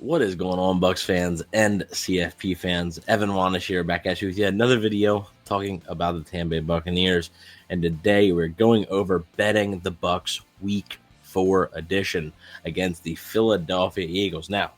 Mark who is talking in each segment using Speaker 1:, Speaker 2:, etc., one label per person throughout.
Speaker 1: What is going on, Bucs fans and CFP fans? Evan Wanish here, back at you with yet another video talking about the Tampa Bay Buccaneers. And today we're going over betting the Bucs Week 4 edition against the Philadelphia Eagles. Now,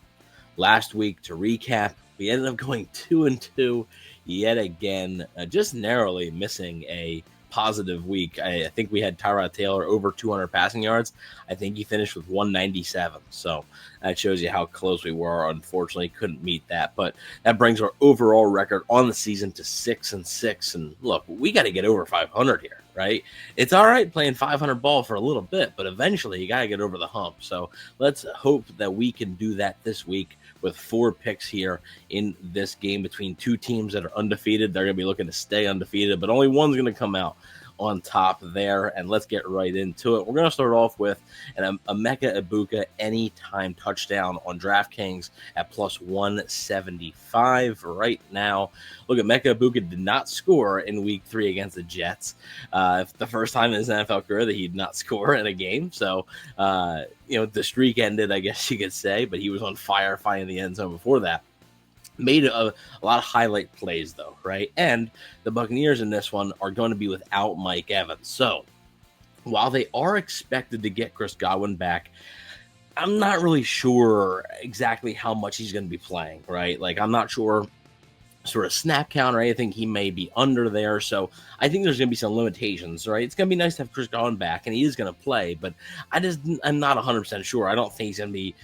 Speaker 1: last week, to recap, we ended up going 2-2 yet again, just narrowly missing a positive week. I think we had Tyrod Taylor over 200 passing yards. I think he finished with 197. So that shows you how close we were. Unfortunately, couldn't meet that. But that brings our overall record on the season to 6-6. And look, we got to get over 500 here, right? It's all right playing 500 ball for a little bit, but eventually you got to get over the hump. So let's hope that we can do that this week with 4 picks here in this game between two teams that are undefeated. They're going to be looking to stay undefeated, but only one's going to come out on top there. And let's get right into it. We're going to start off with an Emeka Egbuka anytime touchdown on DraftKings at plus 175 right now. Look, Emeka Egbuka did not score in week 3 against the Jets. The first time in his NFL career that he did not score in a game. So, the streak ended, I guess you could say, but he was on fire finding the end zone before that. Made a lot of highlight plays, though, right? And the Buccaneers in this one are going to be without Mike Evans. So while they are expected to get Chris Godwin back, I'm not really sure exactly how much he's going to be playing, right? Like, I'm not sure sort of snap count or anything. He may be under there. So I think there's going to be some limitations, right? It's going to be nice to have Chris Godwin back, and he is going to play, but I'm not 100% sure. I don't think he's going to be,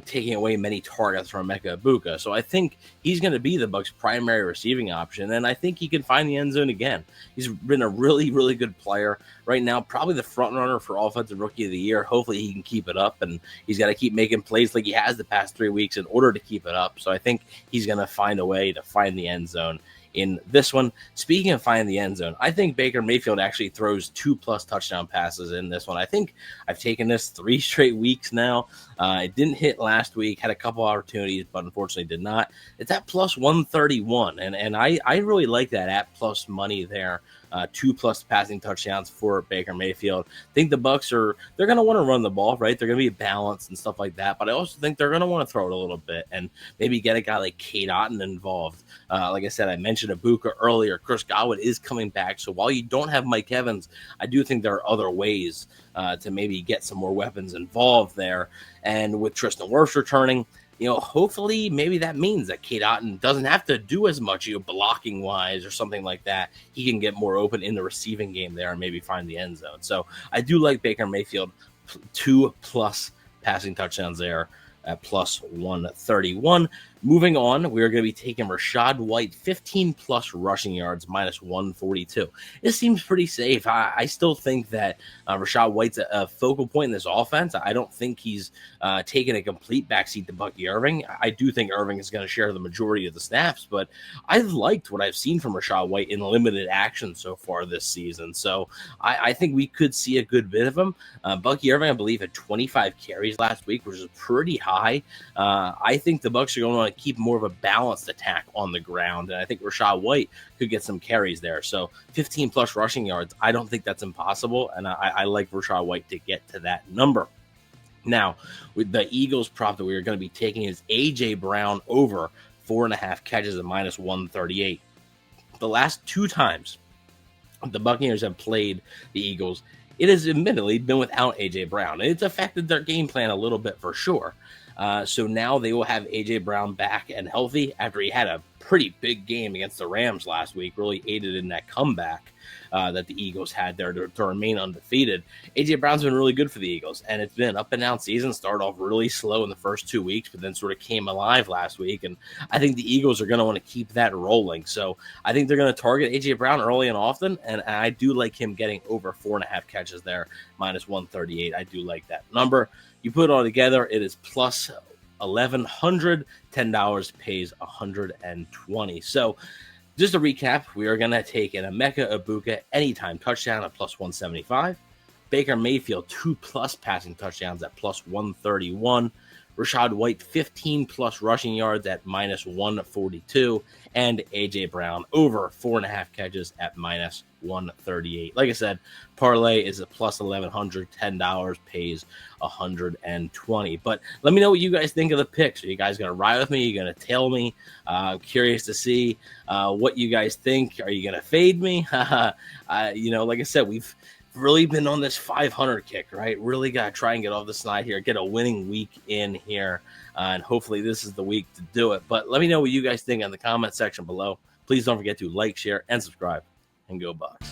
Speaker 1: taking away many targets from Emeka Egbuka. So I think he's going to be the Bucs' primary receiving option, and I think he can find the end zone again. He's been a really, really good player right now, probably the front runner for Offensive Rookie of the Year. Hopefully he can keep it up, and he's got to keep making plays like he has the past 3 weeks in order to keep it up. So I think he's going to find a way to find the end zone in this one. Speaking of finding the end zone, I think Baker Mayfield actually throws 2+ touchdown passes in this one. I think I've taken this 3 straight weeks now. It didn't hit last week, had a couple opportunities, but unfortunately did not. It's at plus 131, and I really like that at plus money there. 2+ passing touchdowns for Baker Mayfield. I think the Bucs they're going to want to run the ball, right? They're going to be balanced and stuff like that, but I also think they're going to want to throw it a little bit and maybe get a guy like Cade Otton involved. Like I said, I mentioned Egbuka earlier. Chris Godwin is coming back, so while you don't have Mike Evans, I do think there are other ways to maybe get some more weapons involved there. And with Tristan Wirfs returning, hopefully maybe that means that Cade Otton doesn't have to do as much, blocking wise or something like that. He can get more open in the receiving game there and maybe find the end zone. So I do like Baker Mayfield 2+ passing touchdowns there at plus 131. Moving on, we are going to be taking Rachaad White 15+ rushing yards minus 142. This seems pretty safe. I still think that Rachaad White's a focal point in this offense. I don't think he's taking a complete backseat to Bucky Irving. I do think Irving is going to share the majority of the snaps, but I've liked what I've seen from Rachaad White in limited action so far this season. So I think we could see a good bit of him. Bucky Irving, I believe, had 25 carries last week, which is pretty high. I think the Bucs are going to want to keep more of a balanced attack on the ground, and I think Rachaad White could get some carries there. So 15+ rushing yards, I don't think that's impossible, and I like Rachaad White to get to that number. Now, with the Eagles prop that we are going to be taking is A.J. Brown over 4.5 catches at minus 138. The last 2 times the Buccaneers have played the Eagles, it has admittedly been without A.J. Brown, and it's affected their game plan a little bit for sure. So now they will have A.J. Brown back and healthy after he had a pretty big game against the Rams last week, really aided in that comeback that the Eagles had there to remain undefeated. A.J. Brown's been really good for the Eagles, and it's been an up-and-down season. Started off really slow in the first 2 weeks, but then sort of came alive last week, and I think the Eagles are going to want to keep that rolling. So I think they're going to target A.J. Brown early and often, and I do like him getting over 4.5 catches there, minus 138. I do like that number. You put it all together, it is plus 1,100. $10 pays 120. So just to recap, we are going to take an Emeka Egbuka anytime touchdown at plus 175. Baker Mayfield 2+ passing touchdowns at plus 131. Rachaad White, 15-plus rushing yards at minus 142. And A.J. Brown, over 4.5 catches at minus 138. Like I said, parlay is a plus 1,100, $10, pays 120. But let me know what you guys think of the picks. Are you guys going to ride with me? Are you going to tail me? I'm curious to see what you guys think. Are you going to fade me? Like I said, we've really been on this 500 kick, right? Really got to try and get off the snide here, get a winning week in here, and hopefully this is the week to do it. But let me know what you guys think in the comment section below. Please don't forget to like, share, and subscribe, and go Bucs.